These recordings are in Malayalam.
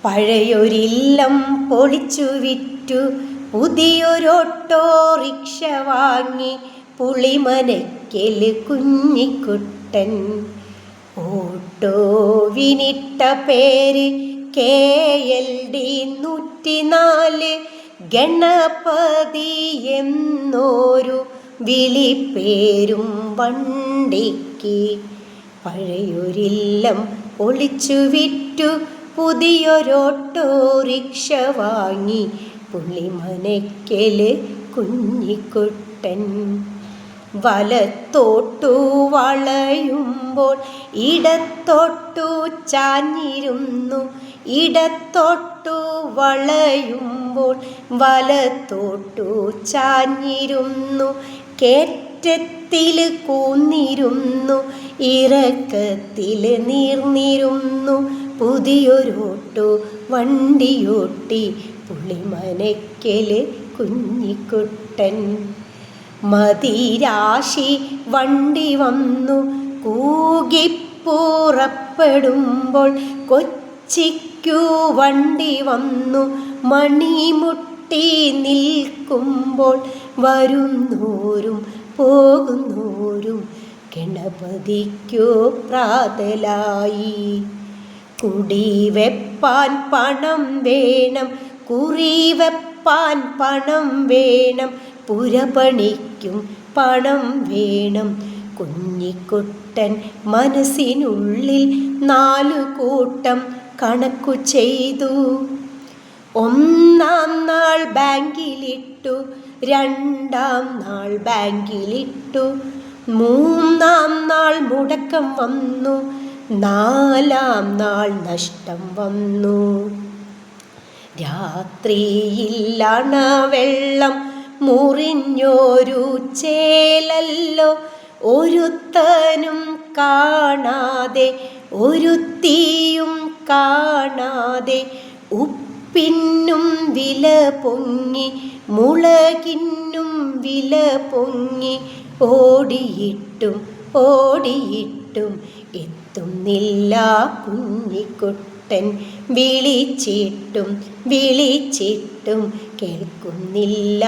പഴയൊരില്ലം പൊളിച്ചു വിറ്റു പുതിയൊരോട്ടോറിക്ഷ വാങ്ങി പുളിമനയ്ക്കൽ കുഞ്ഞിക്കുട്ടൻ. ഓട്ടോവിനിട്ട പേര് KLD 104, ഗണപതി എന്നൊരു വിളിപ്പേരും വണ്ടിക്ക്. പഴയൊരില്ലം പൊളിച്ചു വിറ്റു പുതിയൊരോട്ടോറിക്ഷ വാങ്ങി പുളിമനയ്ക്കൽ കുഞ്ഞിക്കുട്ടൻ. വലത്തോട്ടു വളയുമ്പോൾ ഇടത്തോട്ടു ചാഞ്ഞിരുന്നു, ഇടത്തോട്ടു വളയുമ്പോൾ വലത്തോട്ടു ചാഞ്ഞിരുന്നു. കേറ്റത്തിൽ കൂന്നിരുന്നു, ഇറക്കത്തിൽ നീർന്നിരുന്നു. പുതിയൊരോട്ടു വണ്ടിയോട്ടി പുളിമനയ്ക്കൽ കുഞ്ഞിക്കുട്ടൻ. മതിരാശി വണ്ടി വന്നു കൂകിപ്പുറപ്പെടുമ്പോൾ, കൊച്ചിക്കു വണ്ടി വന്നു മണിമുട്ടി നിൽക്കുമ്പോൾ. വരുന്നോരും പോകുന്നോരും ഗണപതിക്കു പ്രാതലായി. കുടിവെപ്പാൻ പണം വേണം, കുറിവെപ്പാൻ പണം വേണം, പുരപണിക്കും പണം വേണം. കുഞ്ഞിക്കുട്ടൻ മനസ്സിനുള്ളിൽ 4 കൂട്ടം കണക്കു ചെയ്തു. 1-ാം നാൾ ബാങ്കിലിട്ടു, 2-ാം നാൾ ബാങ്കിലിട്ടു, 3-ാം നാൾ മുടക്കം വന്നു, 4-ാം നാൾ നഷ്ടം വന്നു. രാത്രിയില്ലണ വെള്ളം മുറിഞ്ഞൊരു ചേലല്ലോ, ഒരുത്തനും കാണാതെ ഒരുത്തിയും കാണാതെ. ഉപ്പിനും വില പൊങ്ങി, മുളകിനും വില പൊങ്ങി. ഓടിയിട്ടും ഓടിയിട്ടും എത്തുന്നില്ല കുഞ്ഞിക്കുട്ടൻ. വിളിച്ചിട്ടും വിളിച്ചിട്ടും കേൾക്കുന്നില്ല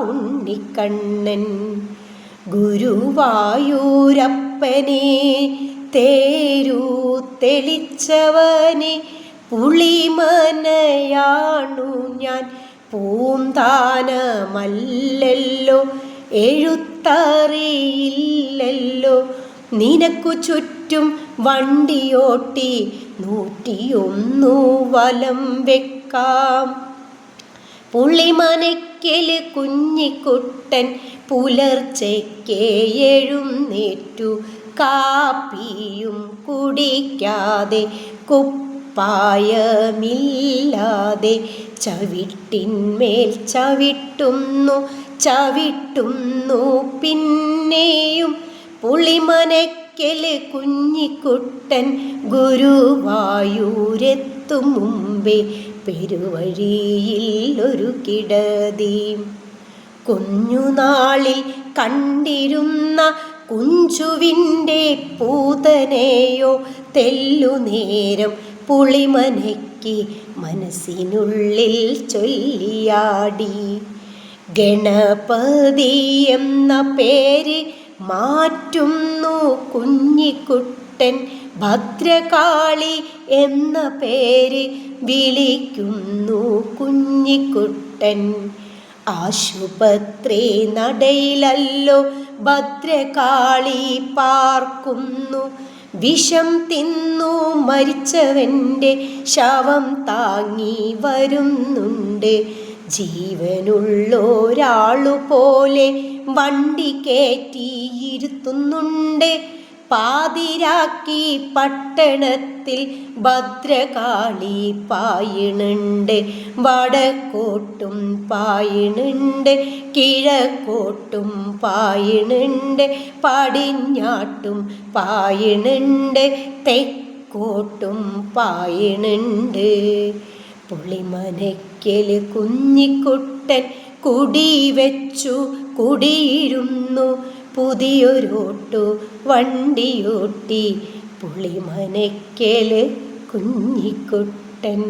ഉണ്ണിക്കണ്ണൻ. ഗുരുവായൂരപ്പനെ, തേരു തെളിച്ചവനെ, പുളിമനയാണു ഞാൻ, പൂന്താനമല്ലല്ലോ, എഴുത്തറിയില്ലല്ലോ. നിനക്കു ചുറ്റും വണ്ടിയോട്ടി 101 വലം വെക്കാം. പുളിമനയ്ക്കൽ കുഞ്ഞിക്കുട്ടൻ പുലർച്ചയ്ക്ക് എഴുന്നേറ്റു. കാപ്പിയും കുടിക്കാതെ കുപ്പായമില്ലാതെ ചവിട്ടിന്മേൽ ചവിട്ടുന്നു, ചവിട്ടുന്നു പിന്നെയും. പുളിമനയ്ക്കൽ കുഞ്ഞിക്കുട്ടൻ ഗുരുവായൂരെത്തും മുമ്പേ പെരുവഴിയിൽ ഒരു കിടതി. കുഞ്ഞുനാളിൽ കണ്ടിരുന്ന കുഞ്ചുവിൻ്റെ പൂതനയോ തെല്ലുനേരം പുളിമനയ്ക്ക് മനസ്സിനുള്ളിൽ ചൊല്ലിയാടി. ഗണപതി എന്ന പേര് മാറ്റുന്നു കുഞ്ഞിക്കുട്ടൻ, ഭദ്രകാളി എന്ന പേര് വിളിക്കുന്നു കുഞ്ഞിക്കുട്ടൻ. ആശുപത്രി നടയിലല്ലോ ഭദ്രകാളി പാർക്കുന്നു. വിഷം തിന്നു മരിച്ചവൻ്റെ ശവം താങ്ങി വരുന്നുണ്ട്. ജീവനുള്ളൊരാളുപോലെ വണ്ടി കയറ്റിയിരുത്തുന്നുണ്ട്. പാതിരാക്കി പട്ടണത്തിൽ ഭദ്രകാളി പായണുണ്ട്. വടക്കോട്ടും പായണുണ്ട്, കിഴക്കോട്ടും പായണുണ്ട്, പടിഞ്ഞാട്ടും പായണുണ്ട്, തെക്കോട്ടും പായണുണ്ട്. പുളിമനയ്ക്കൽ കുഞ്ഞിക്കുട്ടൻ കുടിവെച്ചു കുടിയിരുന്നു. പുതിയൊരോട്ടു വണ്ടിയോട്ടി പുളിമനയ്ക്കൽ കുഞ്ഞിക്കുട്ടൻ.